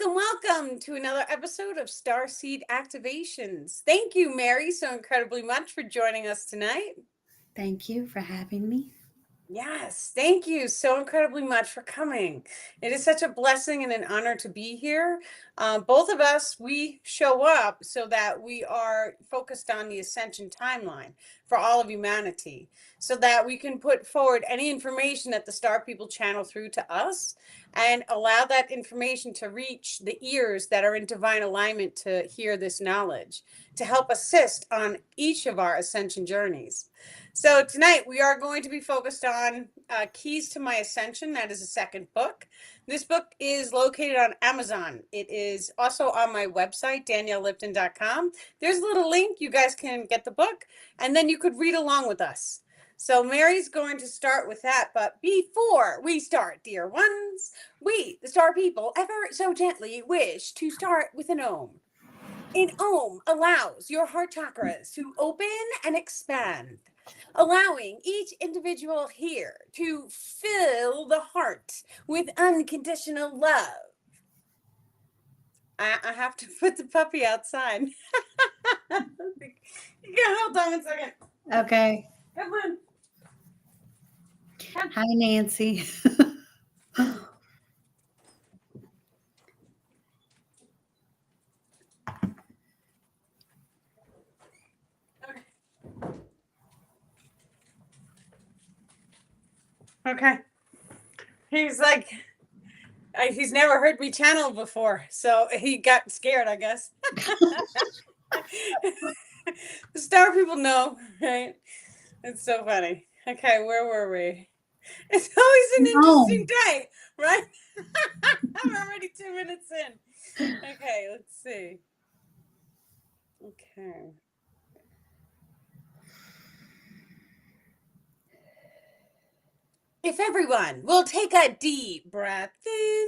Welcome to another episode of Starseed Activations. Thank you, Mary, so incredibly much for joining us tonight. Thank you for having me. Yes, thank you so incredibly much for coming. It is such a blessing and an honor to be here. Both of us, we show up so that we are focused on the ascension timeline for all of humanity, so that we can put forward any information that the Star People channel through to us and allow that information to reach the ears that are in divine alignment to hear this knowledge, to help assist on each of our ascension journeys. So tonight we are going to be focused on Keys to My Ascension. That is a second book. This book is located on Amazon. It is also on my website, daniellelipton.com. There's a little link. You guys can get the book, and then you could read along with us. So Mary's going to start with that. But before we start, dear ones, we, the Star People, ever so gently wish to start with an Om. An Om allows your heart chakras to open and expand, allowing each individual here to fill the heart with unconditional love. I have to put the puppy outside. Hold on 1 second. Okay. Come on. Hi, Nancy. Okay. He's like, he's never heard me channel before, so he got scared, I guess. The Star People know, right? It's so funny. Okay, where were we? It's always an interesting day, right? I'm already 2 minutes in. Okay, let's see. Okay. If everyone will take a deep breath in.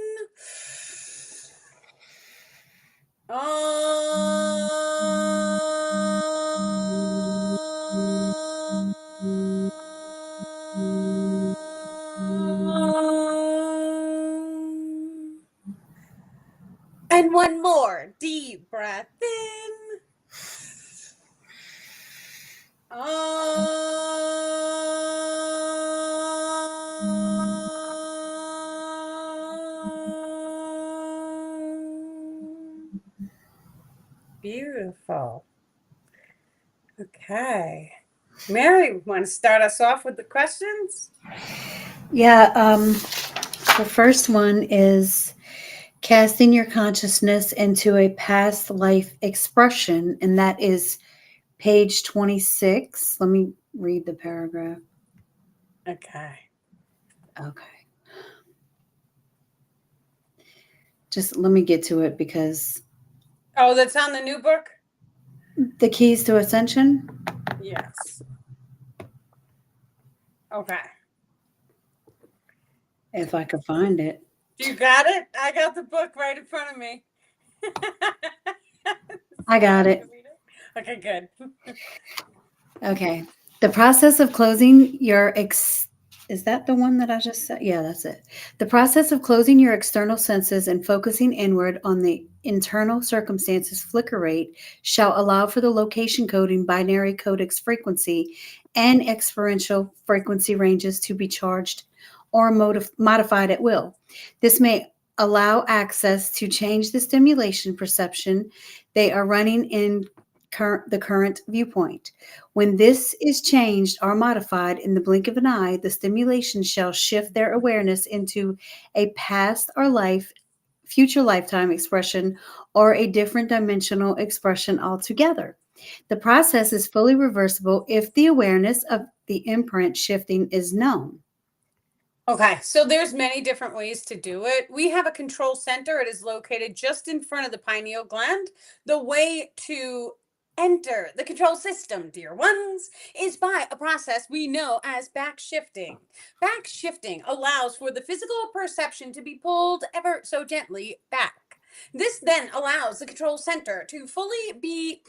And one more deep breath in. Beautiful. Okay. Mary, want to start us off with the questions? Yeah, the first one is casting your consciousness into a past life expression, and that is page 26. Let me read the paragraph. Okay. Okay. Just let me get to it because. Oh, that's on the new book? The Keys to Ascension? Yes. Okay. If I could find it. You got it? I got the book right in front of me. I got it. Okay, good. Okay. The process of closing your is that the one that I just said? Yeah, that's it. The process of closing your external senses and focusing inward on the internal circumstances flicker rate shall allow for the location coding binary codex frequency and experiential frequency ranges to be charged or modified at will. This may allow access to change the stimulation perception they are running in the current viewpoint. When this is changed or modified in the blink of an eye, the stimulation shall shift their awareness into a past or future lifetime expression or a different dimensional expression altogether. The process is fully reversible if the awareness of the imprint shifting is known. Okay, so there's many different ways to do it. We have a control center. It is located just in front of the pineal gland. The way to enter the control system, dear ones, is by a process we know as back shifting. Back shifting allows for the physical perception to be pulled ever so gently back. This then allows the control center to fully be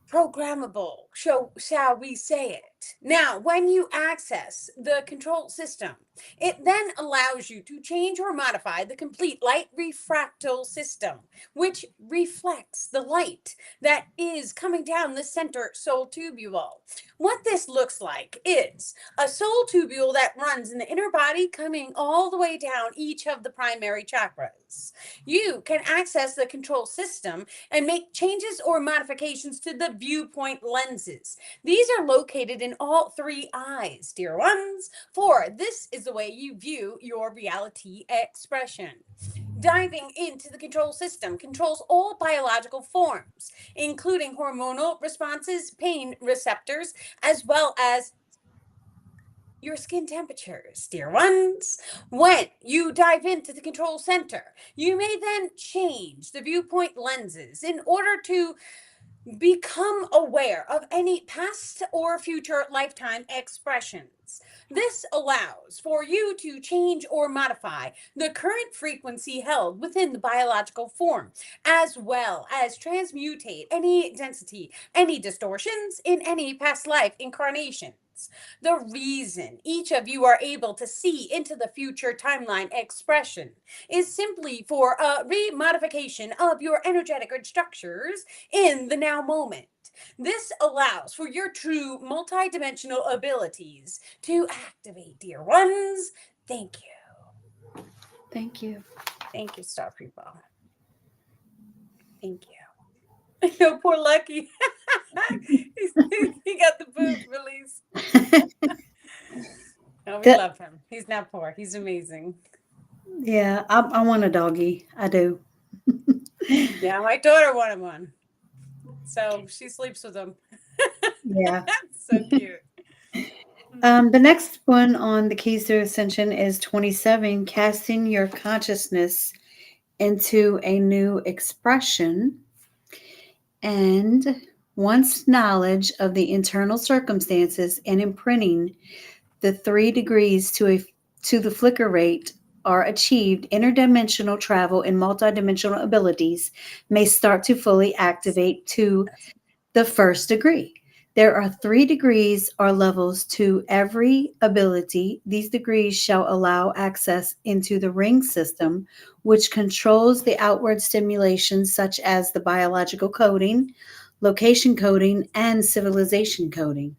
programmable, shall we say it. Now, when you access the control system, it then allows you to change or modify the complete light refractal system, which reflects the light that is coming down the center soul tubule. What this looks like is a soul tubule that runs in the inner body, coming all the way down each of the primary chakras. You can access the control system and make changes or modifications to the viewpoint lenses. These are located in all three eyes, dear ones, for this is the way you view your reality expression. Diving into the control system controls all biological forms, including hormonal responses, pain receptors, as well as your skin temperatures, dear ones. When you dive into the control center, you may then change the viewpoint lenses in order to become aware of any past or future lifetime expressions. This allows for you to change or modify the current frequency held within the biological form, as well as transmutate any density, any distortions in any past life incarnations. The reason each of you are able to see into the future timeline expression is simply for a remodification of your energetic structures in the now moment. This allows for your true multidimensional abilities to activate, dear ones. Thank you. Thank you. Thank you, Star People. Thank you. No, poor Lucky. He got the boot release. Oh, we That, love him. He's not poor. He's amazing. yeah, I want a doggy. I do. Yeah, my daughter wanted one. So she sleeps with him. Yeah. So cute. The next one on the keys to ascension is 27, casting your consciousness into a new expression. And once knowledge of the internal circumstances and imprinting the 3 degrees to the flicker rate are achieved, interdimensional travel and multidimensional abilities may start to fully activate to the first degree. There are 3 degrees or levels to every ability. These degrees shall allow access into the ring system, which controls the outward stimulations such as the biological coding, location coding, and civilization coding.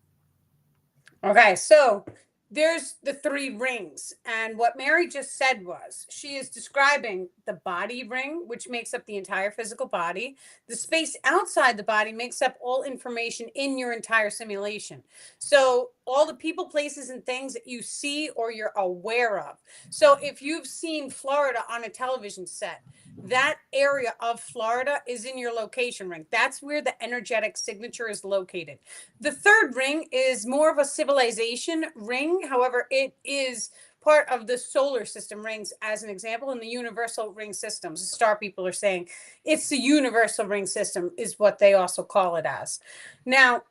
Okay, so there's the 3 rings. And what Mary just said was she is describing the body ring, which makes up the entire physical body. The space outside the body makes up all information in your entire simulation. So all the people, places, and things that you see or you're aware of. So if you've seen Florida on a television set, that area of Florida is in your location ring. That's where the energetic signature is located. The 3rd ring is more of a civilization ring. However, it is part of the solar system rings, as an example, in the universal ring systems. The star people are saying it's the universal ring system, is what they also call it as. Now,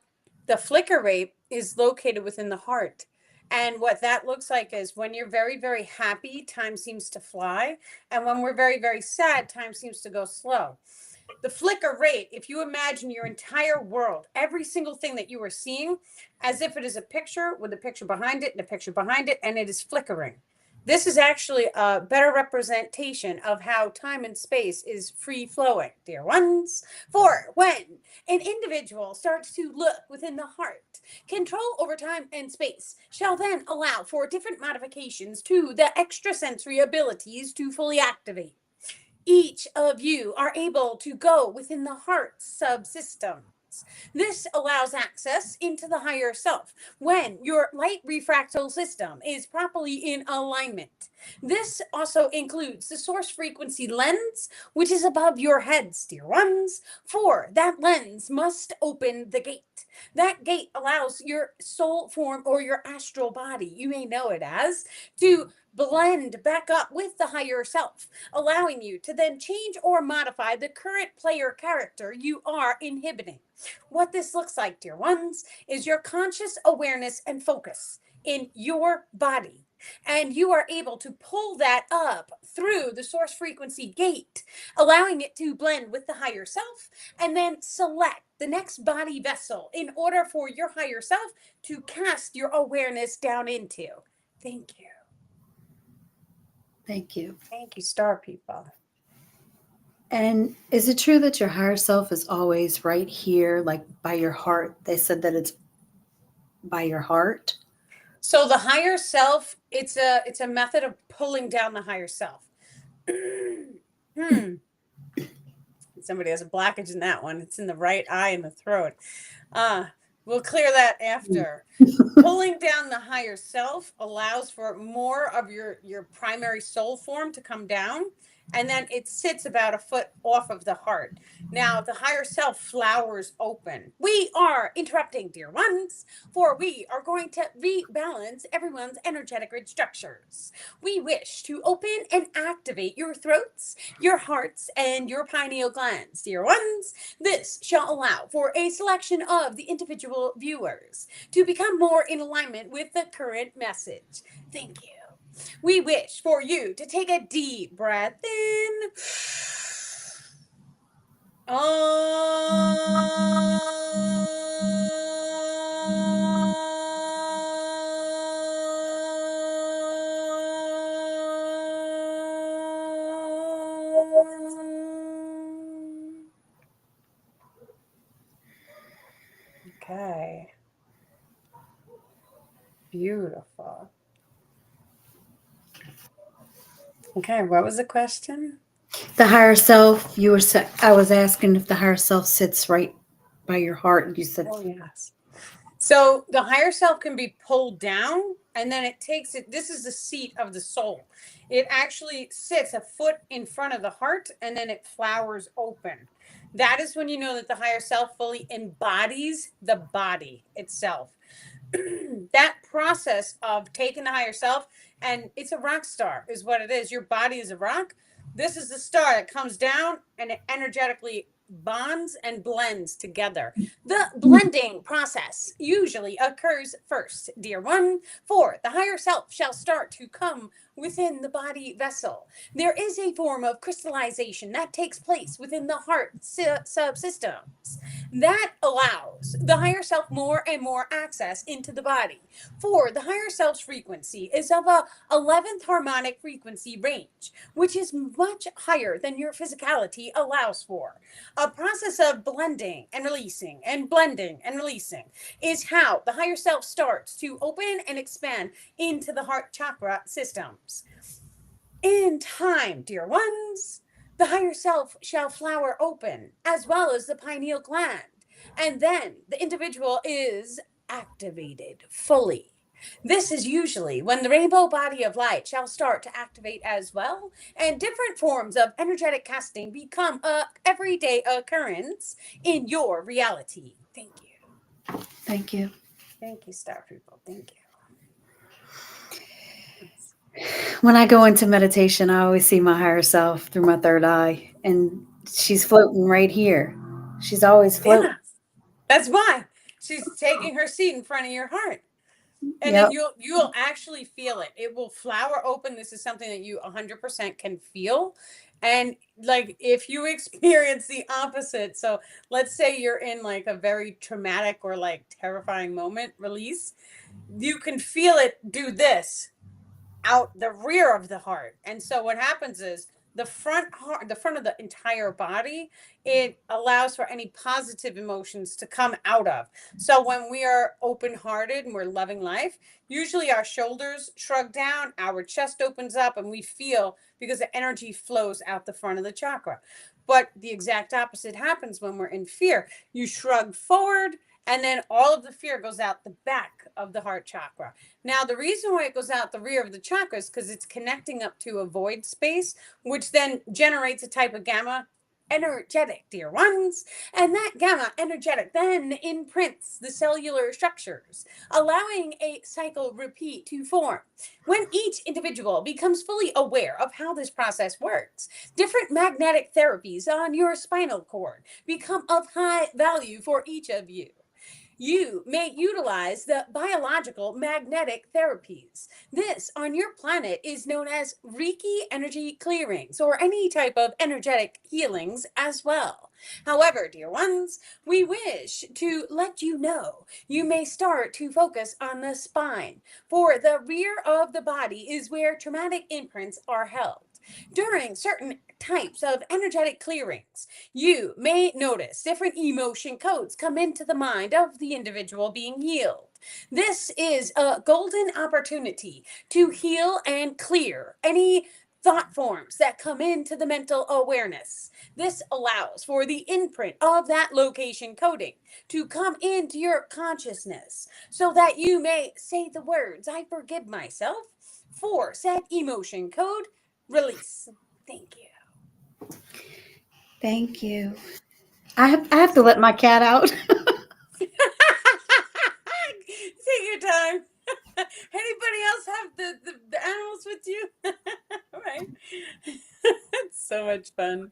the flicker rate is located within the heart. And what that looks like is when you're very, very happy, time seems to fly. And when we're very, very sad, time seems to go slow. The flicker rate, if you imagine your entire world, every single thing that you are seeing, as if it is a picture with a picture behind it and a picture behind it, and it is flickering. This is actually a better representation of how time and space is free flowing, dear ones. For when an individual starts to look within the heart, control over time and space shall then allow for different modifications to the extrasensory abilities to fully activate. Each of you are able to go within the heart subsystems. This allows access into the higher self when your light refractal system is properly in alignment. This also includes the source frequency lens, which is above your heads, dear ones. For that lens must open the gate. That gate allows your soul form or your astral body, you may know it as, to blend back up with the higher self, allowing you to then change or modify the current player character you are inhibiting. What this looks like, dear ones, is your conscious awareness and focus in your body And you are able to pull that up through the source frequency gate, allowing it to blend with the higher self, and then select the next body vessel in order for your higher self to cast your awareness down into. Thank you. Thank you. Thank you, star people. And is it true that your higher self is always right here, like by your heart? They said that it's by your heart. So the higher self, it's a method of pulling down the higher self. Somebody has a blockage in that one. It's in the right eye and the throat. We'll clear that after. Pulling down the higher self allows for more of your primary soul form to come down, and then it sits about a foot off of the heart. Now the higher self flowers open. We are interrupting, dear ones, for we are going to rebalance everyone's energetic grid structures. We wish to open and activate your throats, your hearts, and your pineal glands, dear ones. This shall allow for a selection of the individual viewers to become more in alignment with the current message. Thank you. We wish for you to take a deep breath in. Okay. Beautiful. Okay, what was the question? The higher self, you were I was asking if the higher self sits right by your heart. You said, Oh, yes. So the higher self can be pulled down, and then it takes it. This is the seat of the soul. It actually sits a foot in front of the heart, and then it flowers open. That is when you know that the higher self fully embodies the body itself. That process of taking the higher self, and it's a rock star, is what it is. Your body is a rock. This is the star that comes down and it energetically bonds and blends together. The blending process usually occurs first, dear one, for the higher self shall start to come within the body vessel. There is a form of crystallization that takes place within the heart subsystems that allows the higher self more and more access into the body. For the higher self's frequency is of a 11th harmonic frequency range, which is much higher than your physicality allows for. A process of blending and releasing and blending and releasing is how the higher self starts to open and expand into the heart chakra systems. In time, dear ones, the higher self shall flower open, as well as the pineal gland, and then the individual is activated fully. This is usually when the rainbow body of light shall start to activate as well, and different forms of energetic casting become a everyday occurrence in your reality. Thank you. thank you. Thank you, star people. Thank you. When I go into meditation, I always see my higher self through my third eye, and she's floating right here. She's always floating. Yeah, that's why she's taking her seat in front of your heart. And then Yep. you'll actually feel it. It will flower open. This is something that you 100% can feel. And like if you experience the opposite, so let's say you're in like a very traumatic or like terrifying moment, release, you can feel it do this out the rear of the heart. And so what happens is the front of the entire body, it allows for any positive emotions to come out of. So when we are open-hearted and we're loving life, usually our shoulders shrug down, our chest opens up, and we feel because the energy flows out the front of the chakra. But the exact opposite happens when we're in fear. You shrug forward, and then all of the fear goes out the back of the heart chakra. Now, the reason why it goes out the rear of the chakra is because it's connecting up to a void space, which then generates a type of gamma energetic, dear ones. And that gamma energetic then imprints the cellular structures, allowing a cycle repeat to form. When each individual becomes fully aware of how this process works, different magnetic therapies on your spinal cord become of high value for each of you. You may utilize the biological magnetic therapies. This on your planet is known as Reiki energy clearings or any type of energetic healings as well. However, dear ones, we wish to let you know you may start to focus on the spine, for the rear of the body is where traumatic imprints are held. During certain types of energetic clearings, you may notice different emotion codes come into the mind of the individual being healed. This is a golden opportunity to heal and clear any thought forms that come into the mental awareness. This allows for the imprint of that location coding to come into your consciousness so that you may say the words, I forgive myself, for said emotion code release. Thank you. Thank you. I have to let my cat out. Take your time. Anybody else have the animals with you? Right. It's so much fun.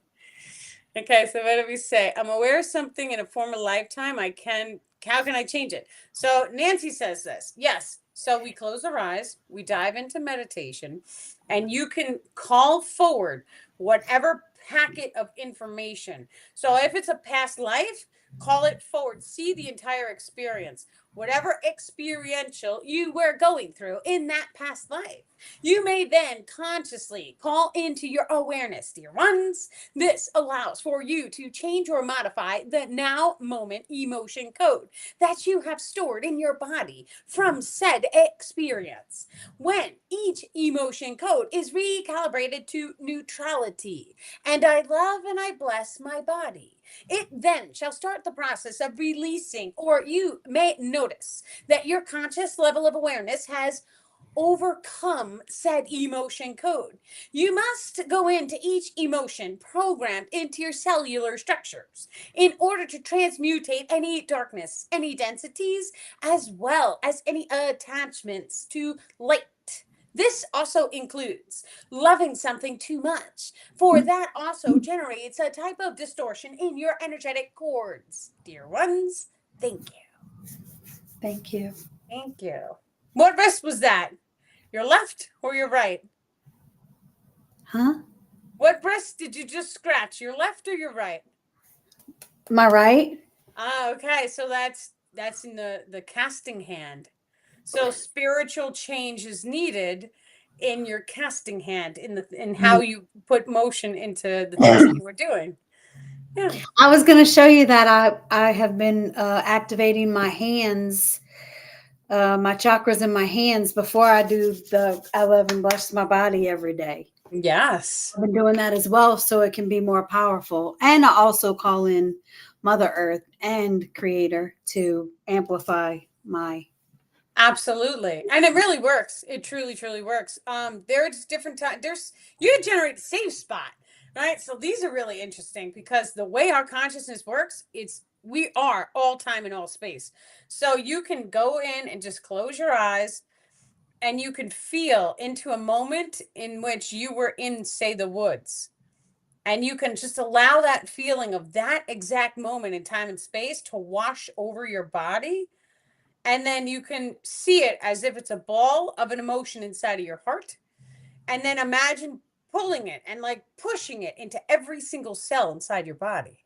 Okay, so what did we say? I'm aware of something in a former lifetime. How can I change it? So Nancy says this. Yes. So we close our eyes, we dive into meditation, and you can call forward whatever packet of information. So if it's a past life, call it forward. See the entire experience, whatever experiential you were going through in that past life. You may then consciously call into your awareness, dear ones. This allows for you to change or modify the now moment emotion code that you have stored in your body from said experience. When each emotion code is recalibrated to neutrality, and I love and I bless my body, it then shall start the process of releasing, or you may notice that your conscious level of awareness has overcome said emotion code. You must go into each emotion programmed into your cellular structures in order to transmutate any darkness, any densities, as well as any attachments to light. This also includes loving something too much, for that also generates a type of distortion in your energetic cords. Dear ones, thank you. Thank you. Thank you. What wrist was that? Your left or your right? Huh? What breast did you just scratch? Your left or your right? My right? Ah, okay. So that's in the casting hand. So spiritual change is needed in your casting hand in how you put motion into the things that you were doing. Yeah. I was going to show you that I have been activating my hands, my chakras in my hands before I do the I love and bless my body every day. Yes. I've been doing that as well so it can be more powerful. And I also call in Mother Earth and Creator to amplify my. Absolutely. And it really works. It truly, truly works. There's different times. You generate a safe spot, right? So these are really interesting because the way our consciousness works, we are all time and all space. So you can go in and just close your eyes and you can feel into a moment in which you were in, say, the woods. And you can just allow that feeling of that exact moment in time and space to wash over your body, and then you can see it as if it's a ball of an emotion inside of your heart. And then imagine pulling it and like pushing it into every single cell inside your body.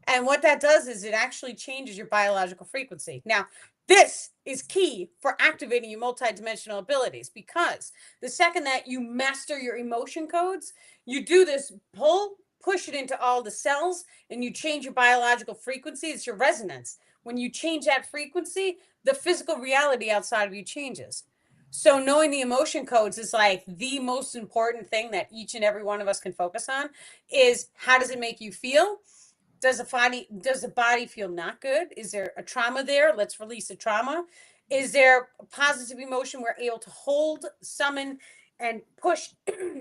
And what that does is it actually changes your biological frequency. Now, this is key for activating your multidimensional abilities because the second that you master your emotion codes, you do this pull, push it into all the cells, and you change your biological frequency. It's your resonance. When you change that frequency, the physical reality outside of you changes. So knowing the emotion codes is like the most important thing that each and every one of us can focus on is how does it make you feel? Does the body feel not good? Is there a trauma there? Let's release the trauma. Is there a positive emotion we're able to hold, summon, and push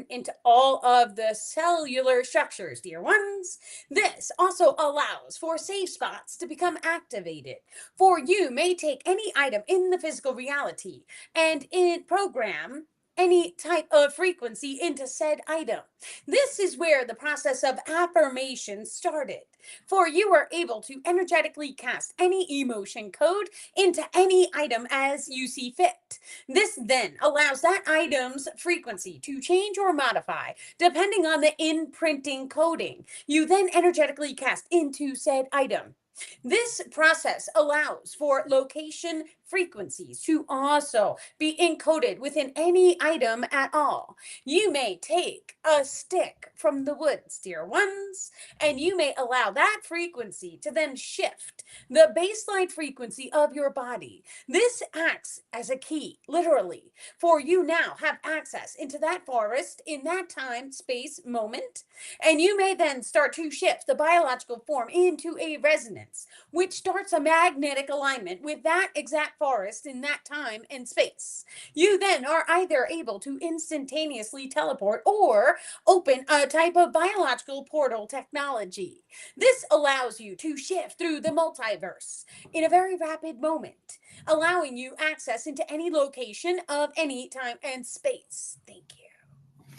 into all of the cellular structures, dear ones? This also allows for safe spots to become activated. For you may take any item in the physical reality and in program any type of frequency into said item. This is where the process of affirmation started. For you are able to energetically cast any emotion code into any item as you see fit. This then allows that item's frequency to change or modify depending on the imprinting coding you then energetically cast into said item. This process allows for location frequencies to also be encoded within any item at all. You may take a stick from the woods, dear ones, and you may allow that frequency to then shift the baseline frequency of your body. This acts as a key, literally, for you now have access into that forest in that time, space, moment, and you may then start to shift the biological form into a resonance, which starts a magnetic alignment with that exact forest in that time and space. You then are either able to instantaneously teleport or open a type of biological portal technology. This allows you to shift through the multiverse in a very rapid moment, allowing you access into any location of any time and space. Thank you.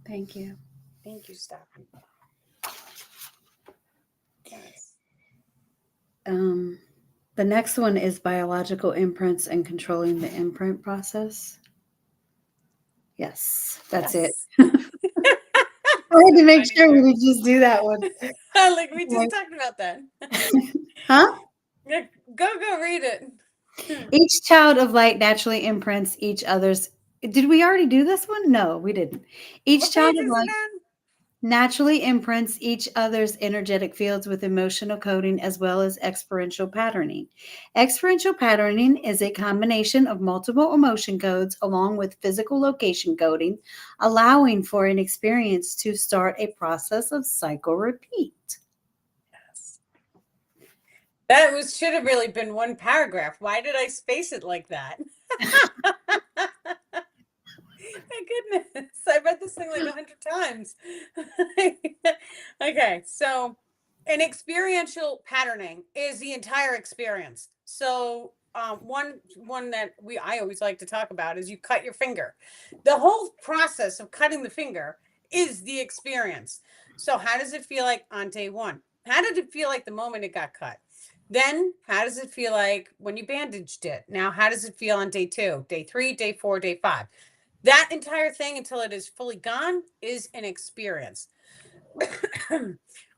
Thank you. Thank you, Stephanie. Yes. The next one is biological imprints and controlling the imprint process. Yes, that's it. Yes. I had to So make funny, sure we Drew. didn't just do that one. Like we just talked about that. Huh? Yeah, go read it. Each child of light naturally imprints each other's. Did we already do this one? No, we didn't. Each What child page of is light it on? naturally imprints each other's energetic fields with emotional coding as well as experiential patterning. Experiential patterning is a combination of multiple emotion codes along with physical location coding, allowing for an experience to start a process of cycle repeat. Yes. That was should have really been one paragraph. Why did I space it like that? My goodness. I read this thing like 100 times. Okay, so an experiential patterning is the entire experience. So one that I always like to talk about is you cut your finger. The whole process of cutting the finger is the experience. So how does it feel like on day one? How did it feel like the moment it got cut? Then how does it feel like when you bandaged it? Now how does it feel on day two, day three, day four, day five? That entire thing until it is fully gone is an experience.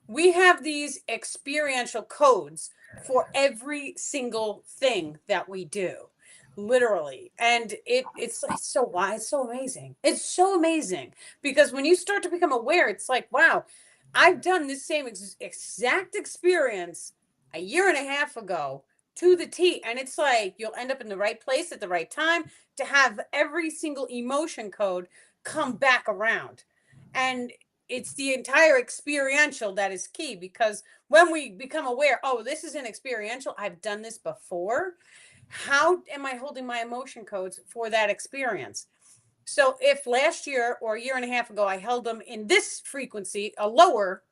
We have these experiential codes for every single thing that we do, literally, and it's so why it's so amazing. It's so amazing because when you start to become aware, it's like, wow, I've done this same exact experience a year and a half ago to the T, and it's like you'll end up in the right place at the right time to have every single emotion code come back around. And it's the entire experiential that is key because when we become aware, oh, this is an experiential, I've done this before. How am I holding my emotion codes for that experience? So if last year or a year and a half ago I held them in this frequency, a lower,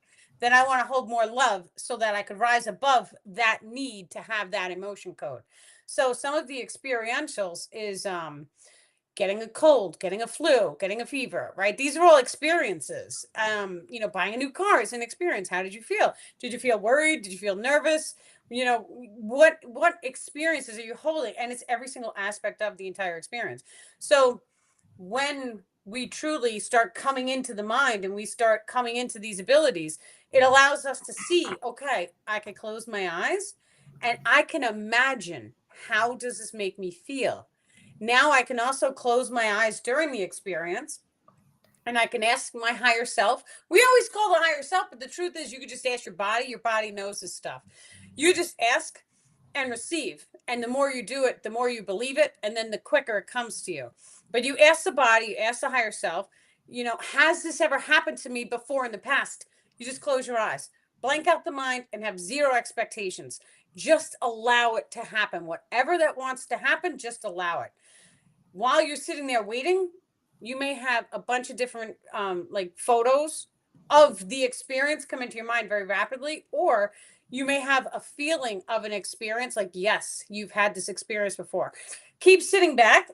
then I want to hold more love so that I could rise above that need to have that emotion code. So some of the experientials is getting a cold, getting a flu, getting a fever, right? These are all experiences. Buying a new car is an experience. How did you feel? Did you feel worried? Did you feel nervous? What experiences are you holding? And it's every single aspect of the entire experience. So when we truly start coming into the mind and we start coming into these abilities, it allows us to see, okay, I can close my eyes and I can imagine, how does this make me feel? Now I can also close my eyes during the experience and I can ask my higher self. We always call the higher self, but the truth is you could just ask your body. Your body knows this stuff. You just ask and receive. And the more you do it, the more you believe it, and then the quicker it comes to you. But you ask the body, you ask the higher self, has this ever happened to me before in the past? You just close your eyes, blank out the mind, and have zero expectations. Just allow it to happen. Whatever that wants to happen, just allow it. While you're sitting there waiting, you may have a bunch of different like photos of the experience come into your mind very rapidly, or you may have a feeling of an experience like, yes, you've had this experience before. Keep sitting back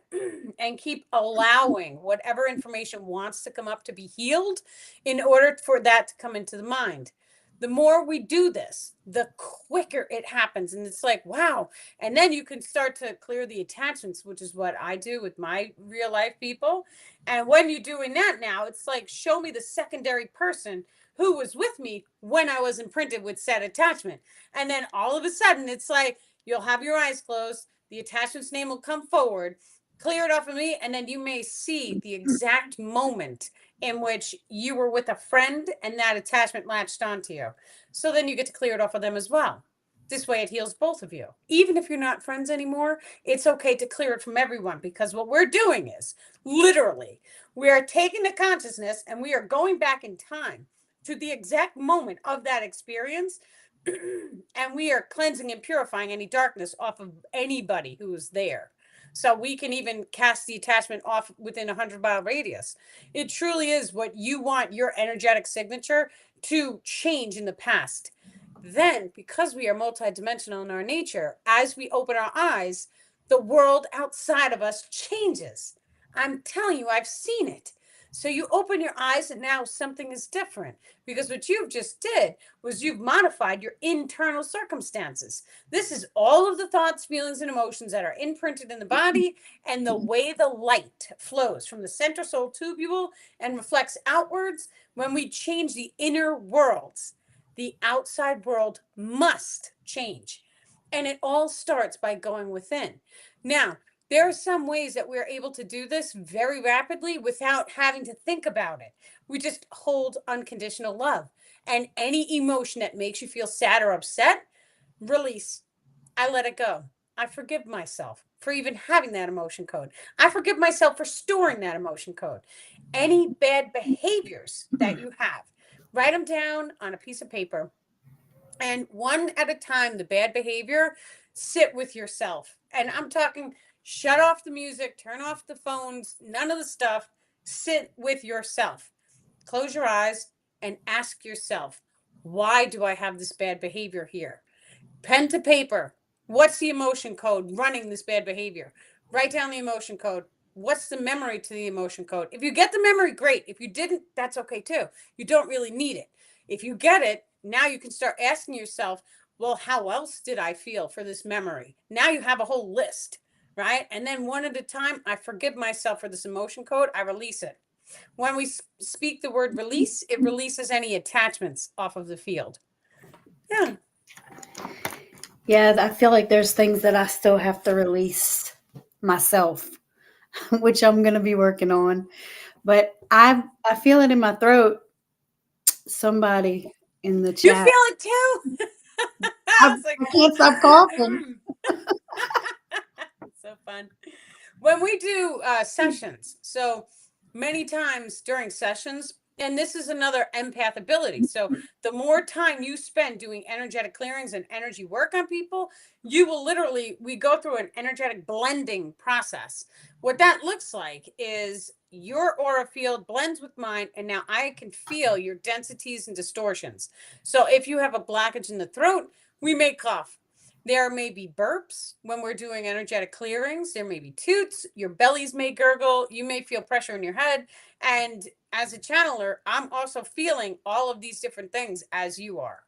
and keep allowing whatever information wants to come up to be healed in order for that to come into the mind. The more we do this, the quicker it happens. And it's like, wow. And then you can start to clear the attachments, which is what I do with my real life people. And when you're doing that now, it's like, show me the secondary person who was with me when I was imprinted with said attachment. And then all of a sudden, it's like, you'll have your eyes closed, the attachment's name will come forward, clear it off of me, and then you may see the exact moment in which you were with a friend and that attachment latched onto you. So then you get to clear it off of them as well. This way it heals both of you. Even if you're not friends anymore, it's okay to clear it from everyone, because what we're doing is literally we are taking the consciousness and we are going back in time to the exact moment of that experience. And we are cleansing and purifying any darkness off of anybody who is there. So we can even cast the attachment off within a 100-mile radius. It truly is what you want your energetic signature to change in the past. Then, because we are multidimensional in our nature, as we open our eyes, the world outside of us changes. I'm telling you, I've seen it. So you open your eyes and now something is different, because what you've just did was you've modified your internal circumstances. This is all of the thoughts, feelings, and emotions that are imprinted in the body, and the way the light flows from the center soul tubule and reflects outwards. When we change the inner worlds, the outside world must change. And it all starts by going within. Now, there are some ways that we're able to do this very rapidly without having to think about it. We just hold unconditional love. And any emotion that makes you feel sad or upset, release. I let it go. I forgive myself for even having that emotion code. I forgive myself for storing that emotion code. Any bad behaviors that you have, write them down on a piece of paper, and one at a time, the bad behavior, sit with yourself. And I'm talking, shut off the music, turn off the phones, none of the stuff. Sit with yourself. Close your eyes and ask yourself, why do I have this bad behavior here? Pen to paper. What's the emotion code running this bad behavior? Write down the emotion code. What's the memory to the emotion code? If you get the memory, great. If you didn't, that's okay too. You don't really need it. If you get it, now you can start asking yourself, well, how else did I feel for this memory? Now you have a whole list, right? And then one at a time, I forgive myself for this emotion code. I release it. When we speak the word release, it releases any attachments off of the field. Yeah. Yeah, I feel like there's things that I still have to release myself, which I'm going to be working on. But I feel it in my throat. Somebody in the You feel chat. it too? I, I was like, I can't stop coughing. so fun. When we do sessions, so many times during sessions, and this is another empath ability. So the more time you spend doing energetic clearings and energy work on people, you will literally, we go through an energetic blending process. What that looks like is your aura field blends with mine, and now I can feel your densities and distortions. So if you have a blockage in the throat, we may cough. There may be burps when we're doing energetic clearings. There may be toots. Your bellies may gurgle. You may feel pressure in your head. And as a channeler, I'm also feeling all of these different things as you are.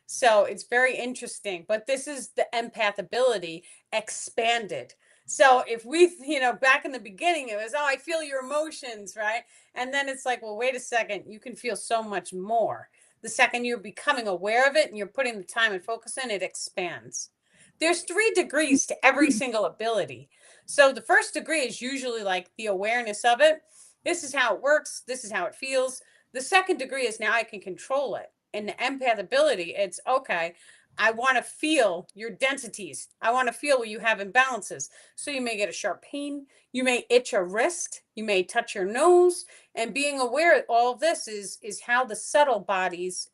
So it's very interesting. But this is the empath ability expanded. So if we, back in the beginning, it was, oh, I feel your emotions, right? And then it's like, well, wait a second, you can feel so much more. The second you're becoming aware of it and you're putting the time and focus in, it expands. There's 3 degrees to every single ability. So the first degree is usually like the awareness of it. This is how it works. This is how it feels. The second degree is now I can control it. And the empath ability, it's okay. I want to feel your densities. I want to feel where you have imbalances. So you may get a sharp pain. You may itch a wrist. You may touch your nose. And being aware of all of this is how the subtle bodies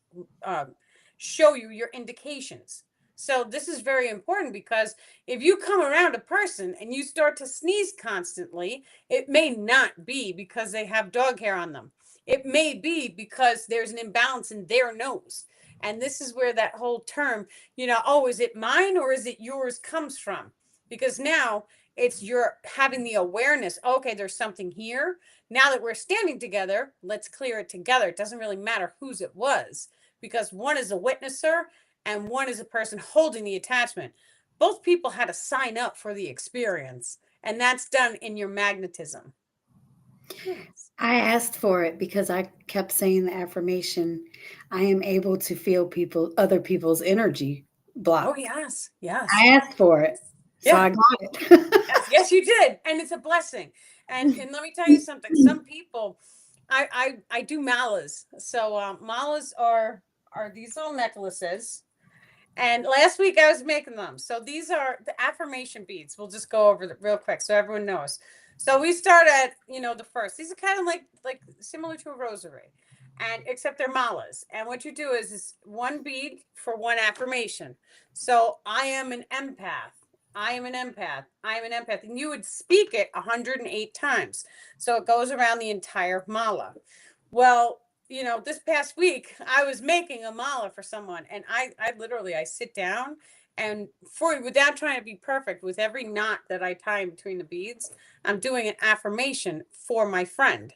show you your indications. So this is very important, because if you come around a person and you start to sneeze constantly, it may not be because they have dog hair on them. It may be because there's an imbalance in their nose. And this is where that whole term, oh, is it mine or is it yours comes from? Because now It's you're having the awareness, okay, there's something here. Now that we're standing together, let's clear it together. It doesn't really matter whose it was, because one is a witnesser and one is a person holding the attachment. Both people had to sign up for the experience, and that's done in your magnetism. Yes. I asked for it because I kept saying the affirmation, I am able to feel other people's energy Oh, block. yes. I Yes. asked for it, so Yeah. I got it. Yes, yes, you did, and it's a blessing. And let me tell you something. Some people, I do malas. So malas are these little necklaces. And last week I was making them. So these are the affirmation beads. We'll just go over real quick so everyone knows. So we start at, the first. These are kind of like similar to a rosary. And except they're malas. And what you do is one bead for one affirmation. So I am an empath. I am an empath. I am an empath. And you would speak it 108 times. So it goes around the entire mala. Well, this past week I was making a mala for someone, and I literally I sit down and without trying to be perfect, with every knot that I tie in between the beads, I'm doing an affirmation for my friend.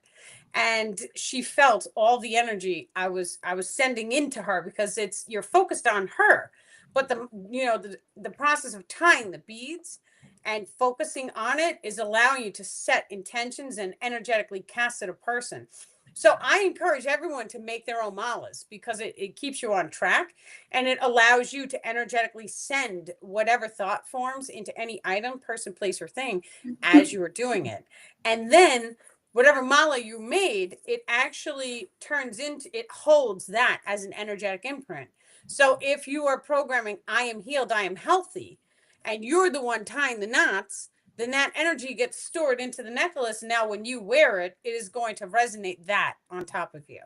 And she felt all the energy I was sending into her, because you're focused on her. But the process of tying the beads and focusing on it is allowing you to set intentions and energetically cast at a person. So I encourage everyone to make their own malas, because it keeps you on track, and it allows you to energetically send whatever thought forms into any item, person, place, or thing as you are doing it. And then whatever mala you made, it actually it holds that as an energetic imprint. So if you are programming, I am healed, I am healthy, and you're the one tying the knots, then that energy gets stored into the necklace. And now when you wear it, it is going to resonate that on top of you.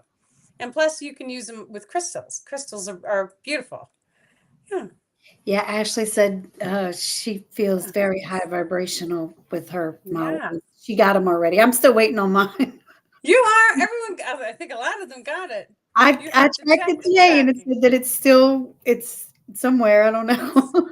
And plus, you can use them with crystals. Crystals are beautiful. Yeah. Yeah, Ashley said she feels Yeah. very high vibrational with her model. Yeah. She got them already. I'm still waiting on mine. You are. Everyone, I think a lot of them got it. I You I have to checked check it the today and it tracking. said that it's somewhere. I don't know.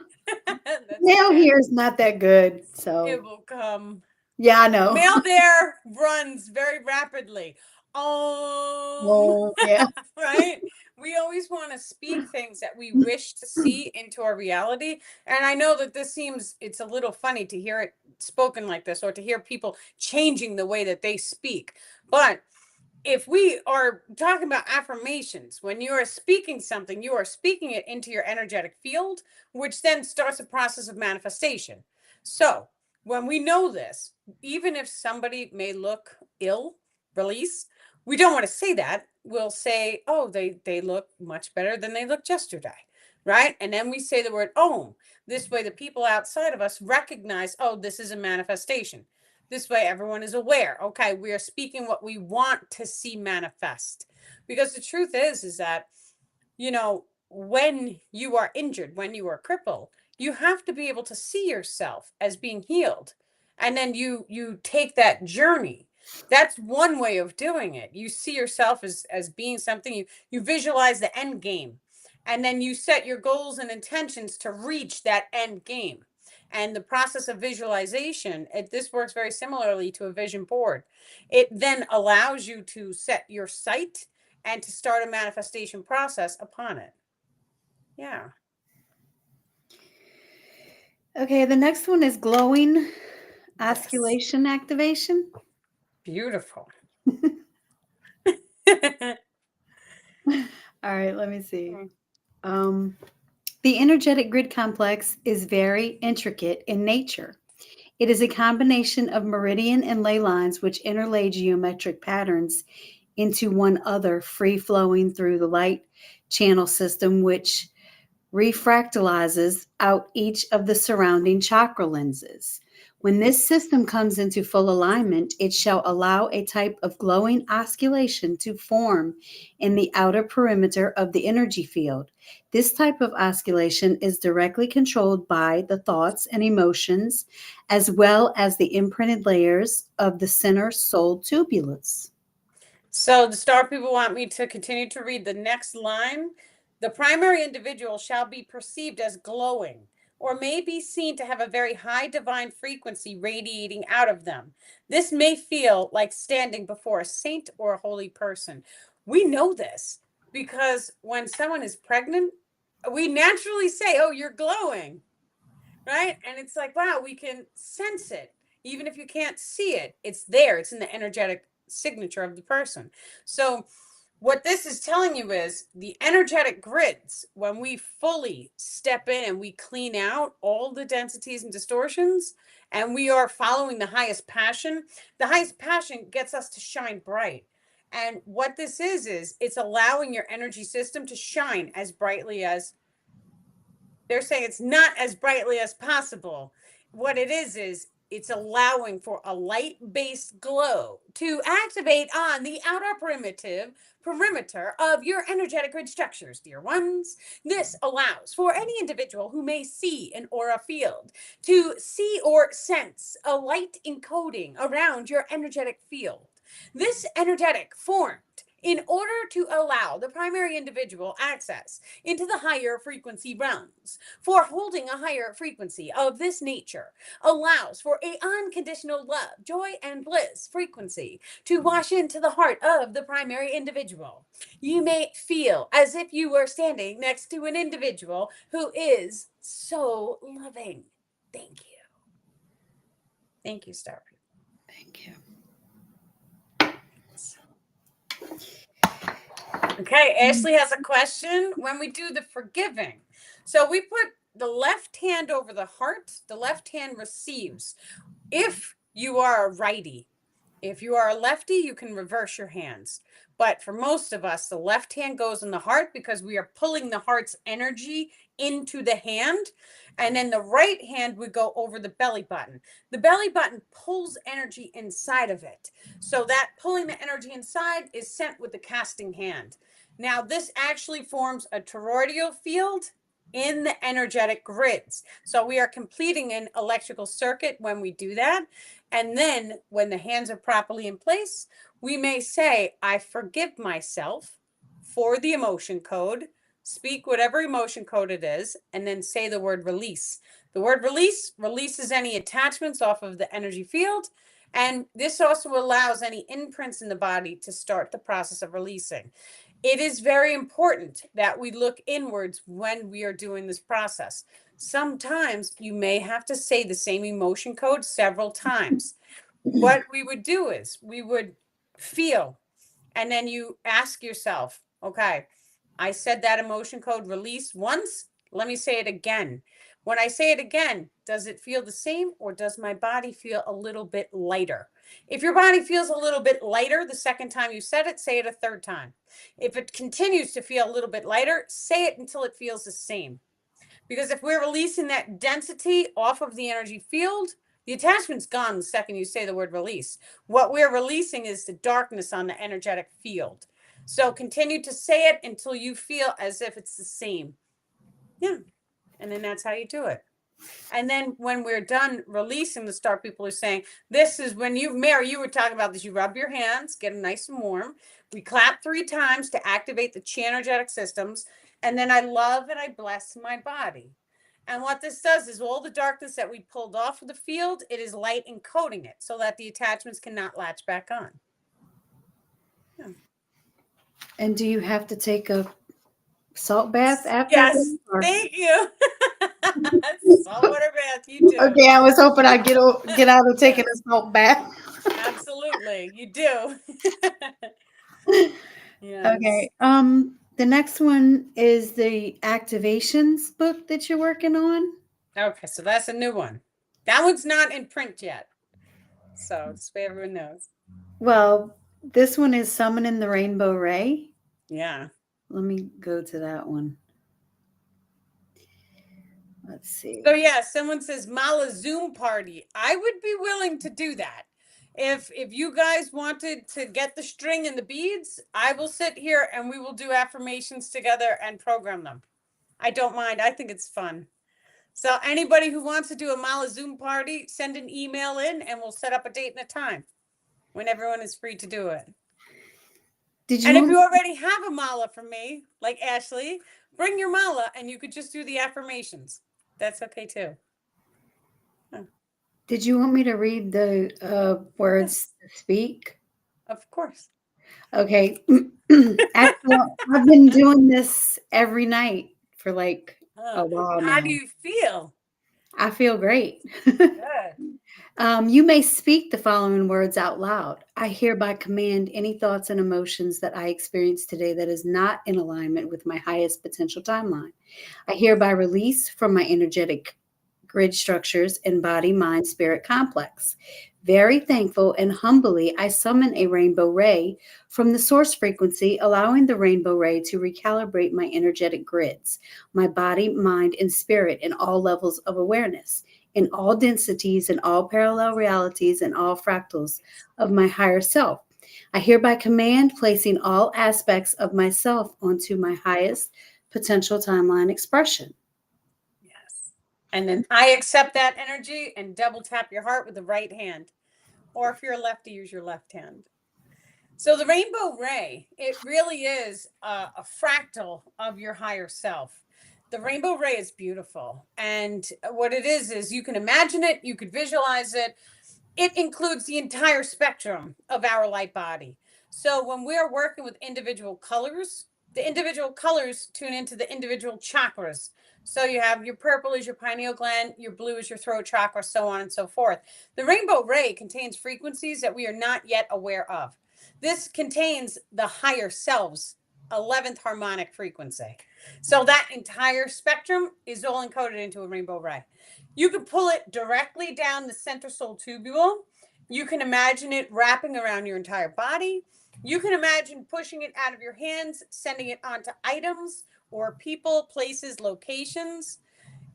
That's Mail okay. here is not that good, so It will come. yeah, I The know. mail there runs very rapidly. Well, yeah. Right? We always want to speak things that we wish to see into our reality. And I know that it's a little funny to hear it spoken like this, or to hear people changing the way that they speak. But if we are talking about affirmations, when you are speaking something, you are speaking it into your energetic field, which then starts a process of manifestation. So when we know this, even if somebody may look ill, release, we don't want to say that. We'll say, oh, they look much better than they looked yesterday. Right. And then we say the word Om. This way, the people outside of us recognize, oh, this is a manifestation. This way, everyone is aware. Okay, we are speaking what we want to see manifest. Because the truth is that, when you are injured, when you are crippled, you have to be able to see yourself as being healed. And then you take that journey. That's one way of doing it. You see yourself as being something, you visualize the end game. And then you set your goals and intentions to reach that end game. And the process of visualization, this works very similarly to a vision board. It then allows you to set your sight and to start a manifestation process upon it. Yeah. Okay, the next one is glowing Yes. osculation activation. Beautiful. All right, let me see. Um, the energetic grid complex is very intricate in nature. It is a combination of meridian and ley lines which interlay geometric patterns into one other, free flowing through the light channel system, which refractalizes out each of the surrounding chakra lenses. When this system comes into full alignment, it shall allow a type of glowing oscillation to form in the outer perimeter of the energy field. This type of oscillation is directly controlled by the thoughts and emotions, as well as the imprinted layers of the center soul tubulus. So the star people want me to continue to read the next line. The primary individual shall be perceived as glowing, or may be seen to have a very high divine frequency radiating out of them. This may feel like standing before a saint or a holy person. We know this because when someone is pregnant, we naturally say, "Oh, you're glowing," right? And it's like, wow, we can sense it. Even if you can't see it, it's there. It's in the energetic signature of the person. So what this is telling you is the energetic grids, when we fully step in and we clean out all the densities and distortions, and we are following the highest passion gets us to shine bright. And what this is it's allowing your energy system to shine as brightly as they're saying it's not as brightly as possible. What it is it's allowing for a light-based glow to activate on the outer perimeter of your energetic grid structures, dear ones. This allows for any individual who may see an aura field to see or sense a light encoding around your energetic field. This energetic formed in order to allow the primary individual access into the higher frequency realms. For holding a higher frequency of this nature allows for a unconditional love, joy, and bliss frequency to wash into the heart of the primary individual. You may feel as if you were standing next to an individual who is so loving. Thank you. Thank you, Star. Thank you. Okay, Ashley has a question. When we do the forgiving, so we put the left hand over the heart, the left hand receives. If you are a righty, if you are a lefty, you can reverse your hands. But for most of us, the left hand goes in the heart because we are pulling the heart's energy into the hand. And then the right hand would go over the belly button. The belly button pulls energy inside of it. So that pulling the energy inside is sent with the casting hand. Now, this actually forms a toroidal field in the energetic grids. So we are completing an electrical circuit when we do that. And then when the hands are properly in place, we may say, I forgive myself for the emotion code, speak whatever emotion code it is, and then say the word release. The word release releases any attachments off of the energy field. And this also allows any imprints in the body to start the process of releasing. It is very important that we look inwards when we are doing this process. Sometimes you may have to say the same emotion code several times. What we would do is we would feel, and then you ask yourself, okay, I said that emotion code release once. Let me say it again. When I say it again, does it feel the same or does my body feel a little bit lighter? If your body feels a little bit lighter the second time you said it, say it a third time. If it continues to feel a little bit lighter, say it until it feels the same. Because if we're releasing that density off of the energy field, the attachment's gone the second you say the word release. What we're releasing is the darkness on the energetic field. So continue to say it until you feel as if it's the same. Yeah. And then that's how you do it. And then when we're done releasing the star, people are saying, this is when you, Mary, you were talking about this. You rub your hands, get them nice and warm. We clap 3 times to activate the chi energetic systems. And then I love and I bless my body. And what this does is all the darkness that we pulled off of the field, it is light encoding it so that the attachments cannot latch back on. Yeah. And do you have to take a salt bath after Yes, this? Or? thank you. Saltwater bath, you do. Okay, I was hoping I'd get out of taking Yes. a salt bath. Absolutely, you do. Yes. Okay. The next one is the activations book that you're working on. Okay, so that's a new one. That one's not in print yet. So just so everyone knows. Well, this one is summoning the rainbow ray. Yeah. Let me go to that one. Let's see. So yeah, someone says Mala Zoom party. I would be willing to do that. If you guys wanted to get the string and the beads, I will sit here and we will do affirmations together and program them. I don't mind. I think it's fun. So anybody who wants to do a Mala Zoom party, send an email in and we'll set up a date and a time when everyone is free to do it. Did And if you? you already have a mala from me, like Ashley, bring your mala and you could just do the affirmations. That's okay too. Did you want me to read the words Yes, to speak? of course. Okay. Actually, I've been doing this every night for like a while How do now. you feel? I feel great. Good. You may speak the following words out loud. I hereby command any thoughts and emotions that I experience today that is not in alignment with my highest potential timeline. I hereby release from my energetic grid structures and body mind spirit complex. Very thankful and humbly, I summon a rainbow ray from the source frequency, allowing the rainbow ray to recalibrate my energetic grids, my body, mind, and spirit in all levels of awareness, in all densities, in all parallel realities, and all fractals of my higher self. I hereby command placing all aspects of myself onto my highest potential timeline expression. Yes. And then I accept that energy and double tap your heart with the right hand. Or if you're a lefty, use your left hand. So the rainbow ray, it really is a fractal of your higher self. The rainbow ray is beautiful. And what it is you can imagine it, you could visualize it. It includes the entire spectrum of our light body. So when we're working with individual colors, the individual colors tune into the individual chakras. So you have your purple is your pineal gland, your blue is your throat chakra, so on and so forth. The rainbow ray contains frequencies that we are not yet aware of. This contains the higher selves 11th harmonic frequency. So that entire spectrum is all encoded into a rainbow ray. You can pull it directly down the center soul tubule. You can imagine it wrapping around your entire body. You can imagine pushing it out of your hands, sending it onto items or people, places, locations.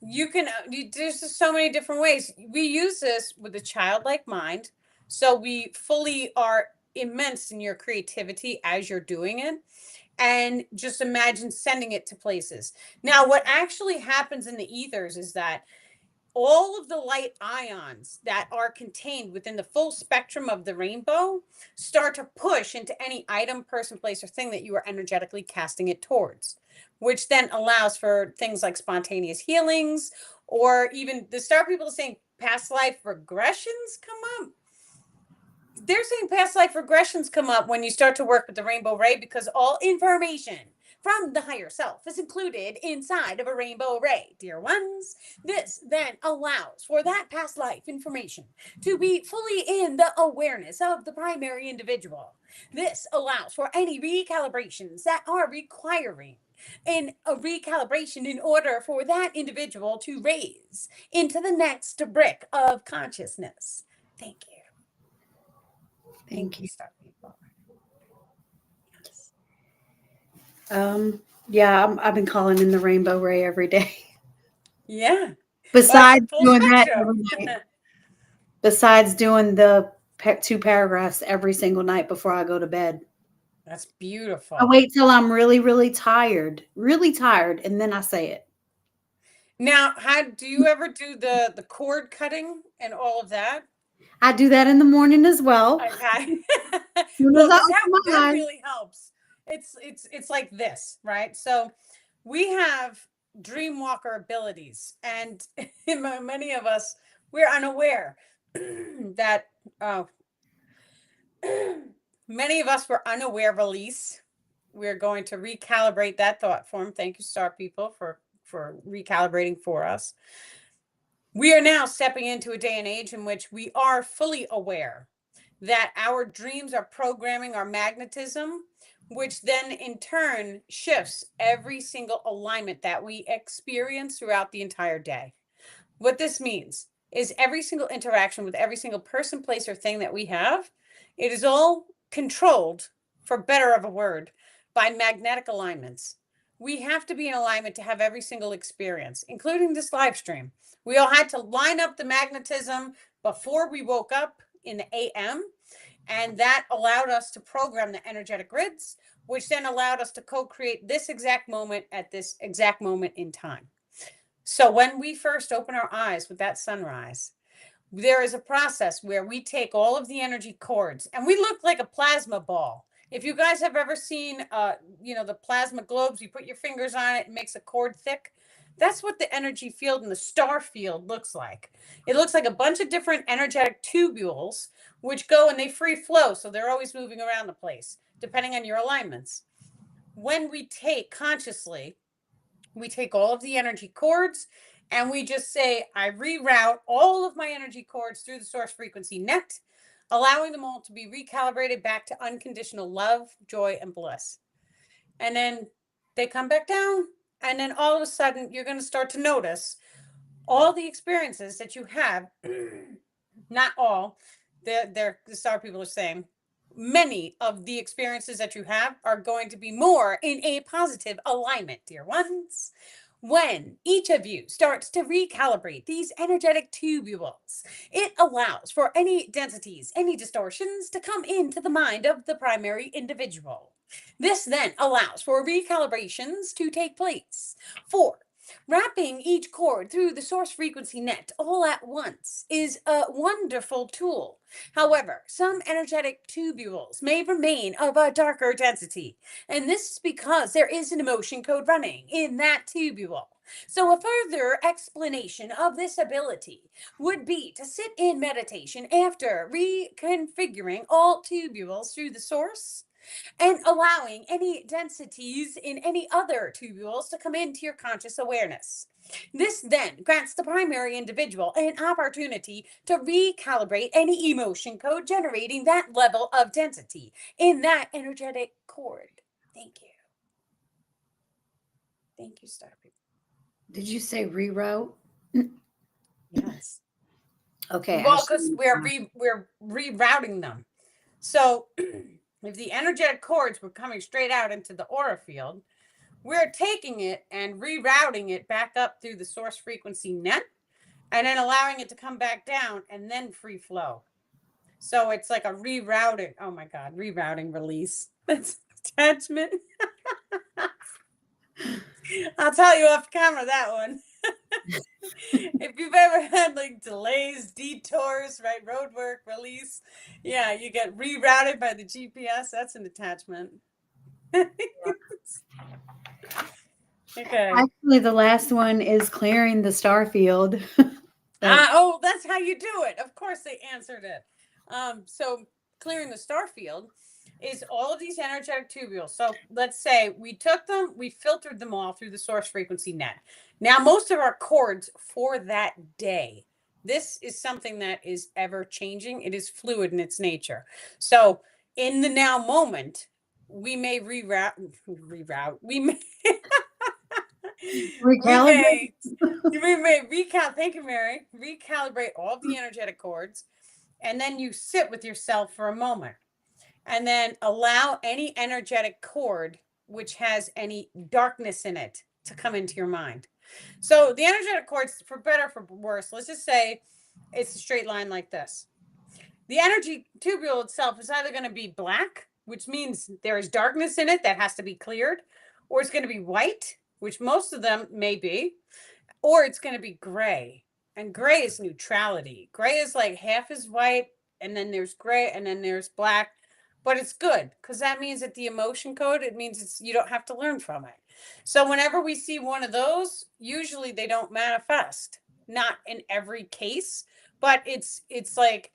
You can, there's just so many different ways. We use this with a childlike mind. So we fully are immense in your creativity as you're doing it. And just imagine sending it to places. Now, what actually happens in the ethers is that all of the light ions that are contained within the full spectrum of the rainbow start to push into any item, person, place, or thing that you are energetically casting it towards, which then allows for things like spontaneous healings, or even the star people saying past life regressions come up. They're saying past life regressions come up when you start to work with the rainbow ray, because all information from the higher self is included inside of a rainbow ray, dear ones. This then allows for that past life information to be fully in the awareness of the primary individual. This allows for any recalibrations that are requiring in a recalibration in order for that individual to raise into the next brick of consciousness. Thank you. Thank Thank you, you. Star People. Yes. Um, yeah, I've been calling in the rainbow ray every day. Yeah. Well, it's a Besides full doing that spectrum. every night, besides doing the two paragraphs every single night before I go to bed. That's I beautiful. wait till I'm really tired, and then I say it. Now, how do you ever do the cord cutting and all of that? I do that in the morning as well. Okay. As soon as Well, I because open that my eyes. really helps. It's like this, right? So we have dream walker abilities, and many of us, we're unaware that many of us were unaware of release. We're going to recalibrate that thought form. Thank you, Star People, for recalibrating for us. We are now stepping into a day and age in which we are fully aware that our dreams are programming our magnetism, which then in turn shifts every single alignment that we experience throughout the entire day. What this means is every single interaction with every single person, place, or thing that we have, it is all controlled, for better of a word, by magnetic alignments. We have to be in alignment to have every single experience, including this live stream. We all had to line up the magnetism before we woke up in the AM, and that allowed us to program the energetic grids, which then allowed us to co-create this exact moment at this exact moment in time. So when we first open our eyes with that sunrise, there is a process where we take all of the energy cords and we look like a plasma ball. If you guys have ever seen, the plasma globes, you put your fingers on it, it makes a cord thick. That's what the energy field in the star field looks like. It looks like a bunch of different energetic tubules which go and they free flow. So they're always moving around the place, depending on your alignments. When we take consciously, we take all of the energy cords and we just say, I reroute all of my energy cords through the source frequency net, allowing them all to be recalibrated back to unconditional love, joy, and bliss. And then they come back down. And then all of a sudden, you're going to start to notice all the experiences that you have. Not all, the star people are saying many of the experiences that you have are going to be more in a positive alignment, dear ones. When each of you starts to recalibrate these energetic tubules, it allows for any densities, any distortions to come into the mind of the primary individual. This then allows for recalibrations to take place. 4. Wrapping each cord through the source frequency net all at once is a wonderful tool. However, some energetic tubules may remain of a darker density, and this is because there is an emotion code running in that tubule. So, a further explanation of this ability would be to sit in meditation after reconfiguring all tubules through the source and allowing any densities in any other tubules to come into your conscious awareness. This then grants the primary individual an opportunity to recalibrate any emotion code generating that level of density in that energetic cord. Thank you. Thank you, Star People. Did you say reroute? Yes. Okay, Well, because we're rerouting them. So if the energetic cords were coming straight out into the aura field, we're taking it and rerouting it back up through the source frequency net and then allowing it to come back down and then free flow. So it's like a rerouting. Oh my God, rerouting release. That's attachment. I'll tell you off camera that one. If you've ever had like delays, detours, right, road work, release, yeah, you get rerouted by the GPS. That's an attachment. Okay. actually, the last one is clearing the star field. Oh, that's how you do it. Of course, they answered it. So clearing the star field is all of these energetic tubules. So let's say we took them, we filtered them all through the source frequency net. Now, most of our cords for that day, this is something that is ever changing. It is fluid in its nature. So in the now moment, we may reroute. We may Recalibrate. thank you, Mary. Recalibrate all of the energetic cords, and then you sit with yourself for a moment, and then allow any energetic cord which has any darkness in it to come into your mind. So the energetic cords, for better for worse, let's just say it's a straight line like this. The energy tubule itself is either going to be black, which means there is darkness in it that has to be cleared, or it's going to be white, which most of them may be, or it's going to be gray. And gray is neutrality. Gray is like half is white, and then there's gray, and then there's black. But it's good because that means that the emotion code, it means it's you don't have to learn from it. So whenever we see one of those, usually they don't manifest. Not in every case, but it's like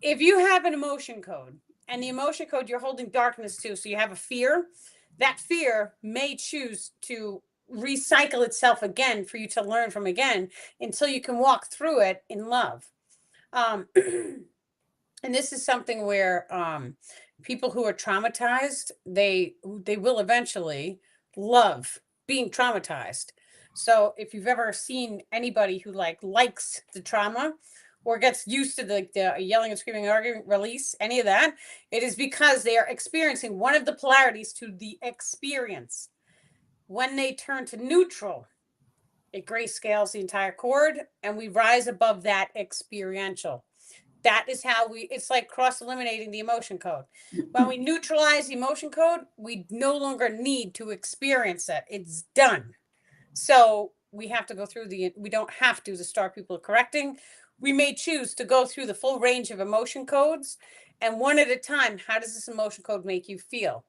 if you have an emotion code and the emotion code you're holding darkness to, so you have a fear, that fear may choose to recycle itself again for you to learn from again until you can walk through it in love. And this is something where people who are traumatized, they will eventually love being traumatized. So if you've ever seen anybody who likes the trauma or gets used to the yelling and screaming, arguing, release, any of that, it is because they are experiencing one of the polarities to the experience. When they turn to neutral, it grayscales the entire chord, and we rise above that experiential. That is how it's like cross eliminating the emotion code. When we neutralize the emotion code, we no longer need to experience it. It's done. So we have to go through we don't have to, the star people are correcting. We may choose to go through the full range of emotion codes, and one at a time, how does this emotion code make you feel?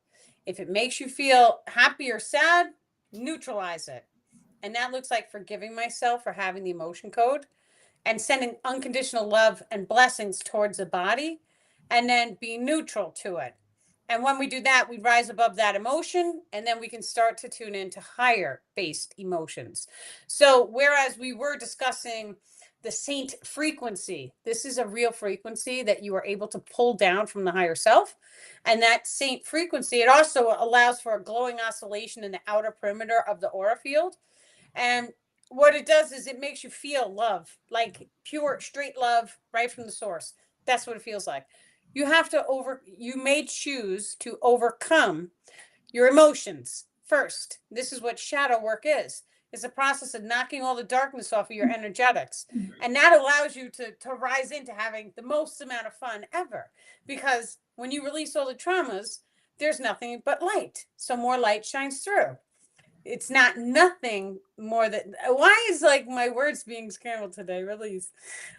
If it makes you feel happy or sad, neutralize it. And that looks like forgiving myself for having the emotion code and sending unconditional love and blessings towards the body, and then be neutral to it. And when we do that, we rise above that emotion, and then we can start to tune into higher based emotions. So, whereas we were discussing the saint frequency, this is a real frequency that you are able to pull down from the higher self. And that saint frequency, it also allows for a glowing oscillation in the outer perimeter of the aura field. And what it does is it makes you feel love, like pure, straight love right from the source. That's what it feels like. You may choose to overcome your emotions first. This is what shadow work is. It's a process of knocking all the darkness off of your energetics. And that allows you to rise into having the most amount of fun ever. Because when you release all the traumas, there's nothing but light. So more light shines through. It's not nothing more than, why is like my words being scrambled today? Release.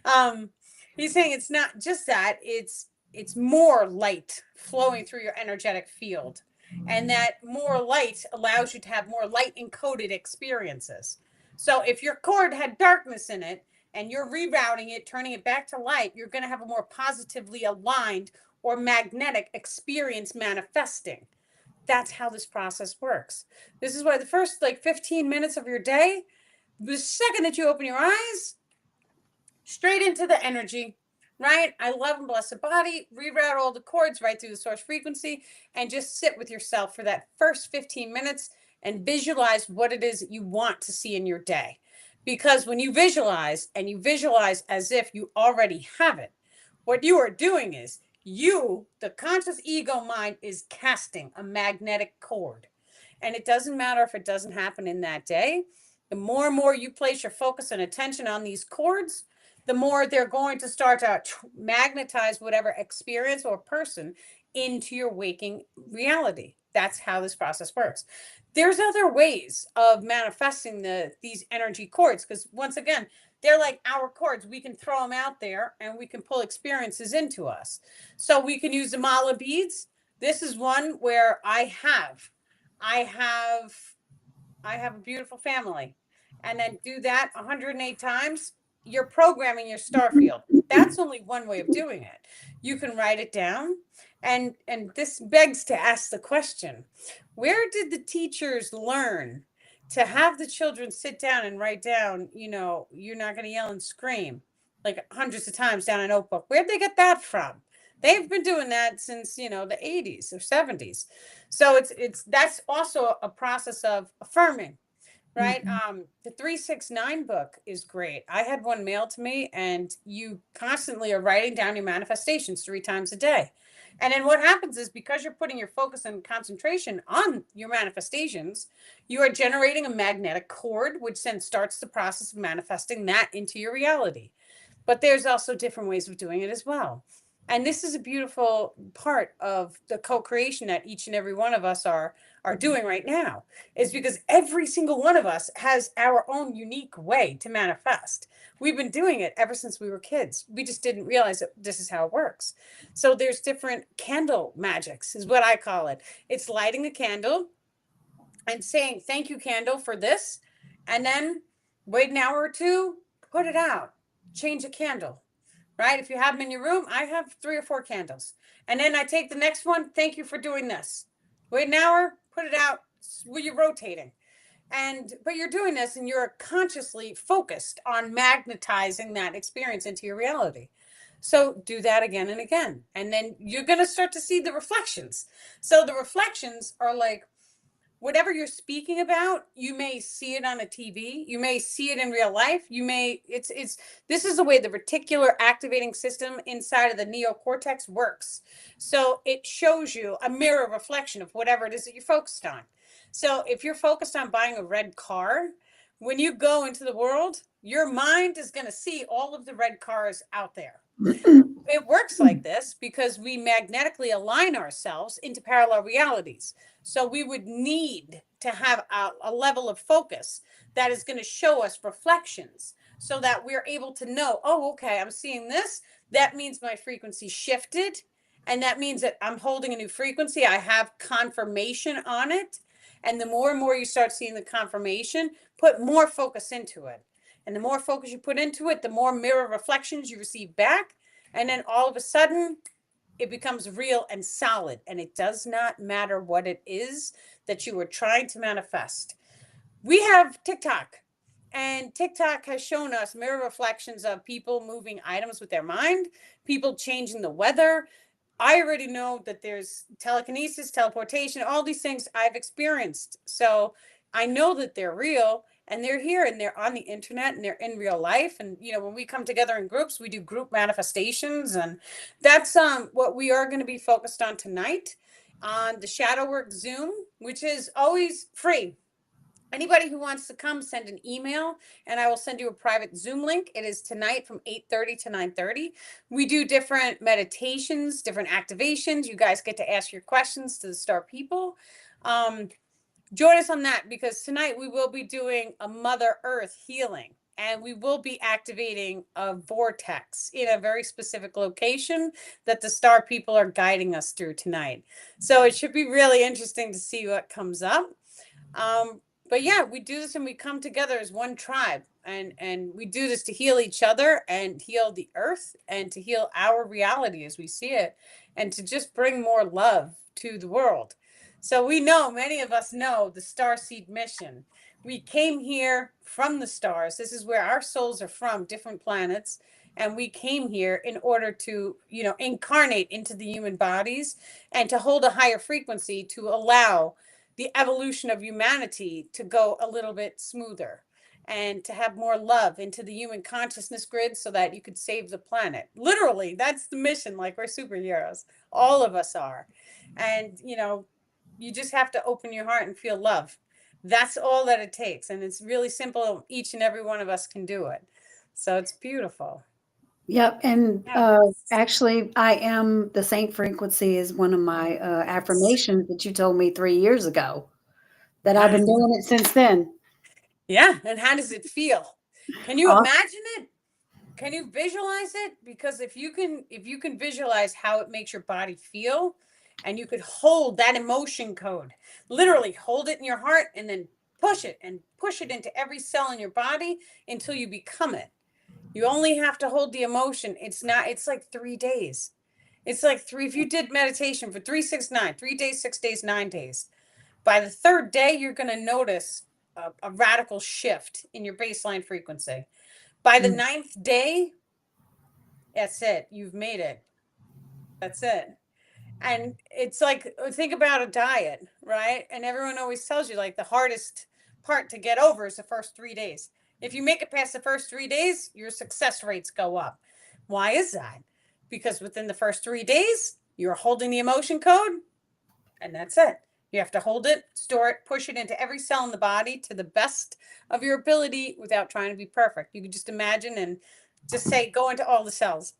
Um, he's saying it's not just that, it's more light flowing through your energetic field. And that more light allows you to have more light encoded experiences. So if your cord had darkness in it and you're rerouting it, turning it back to light, you're going to have a more positively aligned or magnetic experience manifesting. That's how this process works. This is why the first like 15 minutes of your day, the second that you open your eyes, straight into the energy, right? I love and bless the body, reroute all the cords right through the source frequency, and just sit with yourself for that first 15 minutes and visualize what it is that you want to see in your day. Because when you visualize and you visualize as if you already have it, what you are doing is you, the conscious ego mind, is casting a magnetic cord. And it doesn't matter if it doesn't happen in that day. The more and more you place your focus and attention on these cords, the more they're going to start to magnetize whatever experience or person into your waking reality. That's how this process works. There's other ways of manifesting these energy cords, because once again, they're like our cords. We can throw them out there and we can pull experiences into us. So we can use the mala beads. This is one where I have I have a beautiful family. And then do that 108 times, you're programming your star field. That's only one way of doing it. You can write it down. And this begs to ask the question, where did the teachers learn to have the children sit down and write down, you're not going to yell and scream like hundreds of times down a notebook? Where'd they get that from? They've been doing that since, the 80s or 70s. So it's that's also a process of affirming, right? The 369 book is great. I had one mailed to me, and you constantly are writing down your manifestations 3 times a day. And then what happens is, because you're putting your focus and concentration on your manifestations, you are generating a magnetic cord, which then starts the process of manifesting that into your reality. But there's also different ways of doing it as well. And this is a beautiful part of the co-creation that each and every one of us are doing right now, is because every single one of us has our own unique way to manifest. We've been doing it ever since we were kids. We just didn't realize that this is how it works. So there's different candle magics, is what I call it. It's lighting a candle and saying, thank you, candle, for this. And then wait an hour or two, put it out, change a candle, right? If you have them in your room, I have 3 or 4 candles. And then I take the next one, thank you for doing this. Wait an hour, put it out, you're rotating. But you're doing this and you're consciously focused on magnetizing that experience into your reality. So do that again and again. And then you're going to start to see the reflections. So the reflections are like, whatever you're speaking about, you may see it on a TV, you may see it in real life, it's this is the way the reticular activating system inside of the neocortex works. So it shows you a mirror reflection of whatever it is that you're focused on. So if you're focused on buying a red car, when you go into the world, your mind is going to see all of the red cars out there. It works like this because we magnetically align ourselves into parallel realities. So we would need to have a level of focus that is going to show us reflections, so that we're able to know, oh, okay, I'm seeing this. That means my frequency shifted. And that means that I'm holding a new frequency. I have confirmation on it. And the more and more you start seeing the confirmation, put more focus into it. And the more focus you put into it, the more mirror reflections you receive back. And then all of a sudden, it becomes real and solid. And it does not matter what it is that you were trying to manifest. We have TikTok, and TikTok has shown us mirror reflections of people moving items with their mind, people changing the weather. I already know that there's telekinesis, teleportation, all these things I've experienced. So I know that they're real, and they're here, and they're on the internet, and they're in real life. And when we come together in groups, we do group manifestations, and that's what we are going to be focused on tonight on the Shadow Work Zoom, which is always free. Anybody who wants to come, send an email and I will send you a private Zoom link. It is tonight from 8:30 to 9:30. We do different meditations, different activations. You guys get to ask your questions to the star people. Join us on that, because tonight we will be doing a Mother Earth healing, and we will be activating a vortex in a very specific location that the star people are guiding us through tonight. So it should be really interesting to see what comes up. But yeah, we do this and we come together as one tribe, and we do this to heal each other and heal the earth and to heal our reality as we see it, and to just bring more love to the world. So we know, many of us know the Starseed mission. We came here from the stars. This is where our souls are from, different planets. And we came here in order to, incarnate into the human bodies and to hold a higher frequency to allow the evolution of humanity to go a little bit smoother and to have more love into the human consciousness grid so that you could save the planet. Literally, that's the mission. Like, we're superheroes. All of us are. And, you just have to open your heart and feel love. That's all that it takes. And it's really simple. Each and every one of us can do it. So it's beautiful. Yep, and, Yeah. actually, I am the same frequency as one of my, affirmations that you told me 3 years ago, that I've been Nice. doing it since then. Yeah. And how does it feel? Can you Aw imagine it? Can you visualize it? Because if you can visualize how it makes your body feel, and you could hold that emotion code, literally hold it in your heart and then push it into every cell in your body until you become it. You only have to hold the emotion. It's like 3 days. It's like if you did meditation for 3, 6, 9, 3 days, 6 days, 9 days, by the third day, you're going to notice a radical shift in your baseline frequency. By the Mm, ninth day, that's it. You've made it. That's it. And it's like, think about a diet, right? And everyone always tells you, like, the hardest part to get over is the first 3 days. If you make it past the first 3 days, your success rates go up. Why is that? Because within the first 3 days, you're holding the emotion code, and that's it. You have to hold it, store it, push it into every cell in the body to the best of your ability without trying to be perfect. You can just imagine and just say, go into all the cells.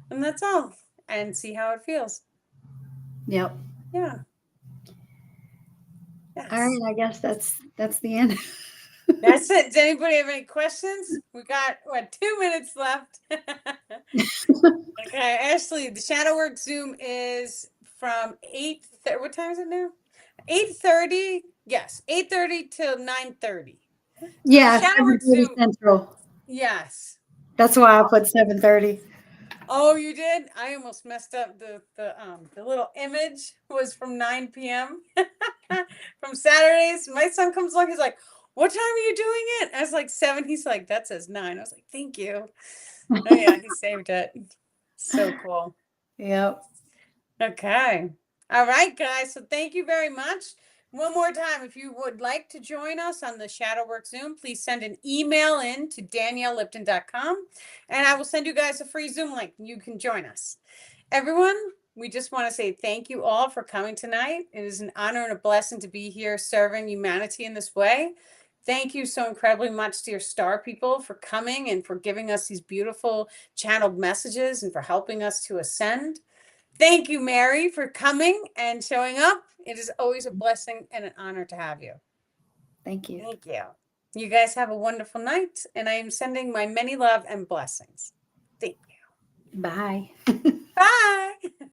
And that's all. And see how it feels. yep. Yeah. Yes. Alright, I guess that's the end. That's it. Does anybody have any questions? We got, what, 2 minutes left. Okay, Ashley, the Shadow Work Zoom is from 8, what time is it now? 8:30. Yes, 8:30 till 9:30. So the Yeah, Shadow Work 7:30 Zoom, Central. yes. That's why I put 7:30. Oh, you did? I almost messed up. The little image was from 9 p.m. from Saturdays. My son comes along, he's like, "What time are you doing it?" I was like 7. He's like, "That says 9." I was like, "Thank you." Oh yeah, he saved it. So cool. Yep. Okay. All right, guys. So thank you very much. One more time, if you would like to join us on the Shadow Work Zoom, please send an email in to daniellelipton.com, and I will send you guys a free Zoom link. You can join us. Everyone, we just want to say thank you all for coming tonight. It is an honor and a blessing to be here serving humanity in this way. Thank you so incredibly much to your star people for coming and for giving us these beautiful channeled messages and for helping us to ascend. Thank you, Mary, for coming and showing up. It is always a blessing and an honor to have you. Thank you. Thank you. You guys have a wonderful night, and I am sending my many love and blessings. Thank you. Bye. Bye.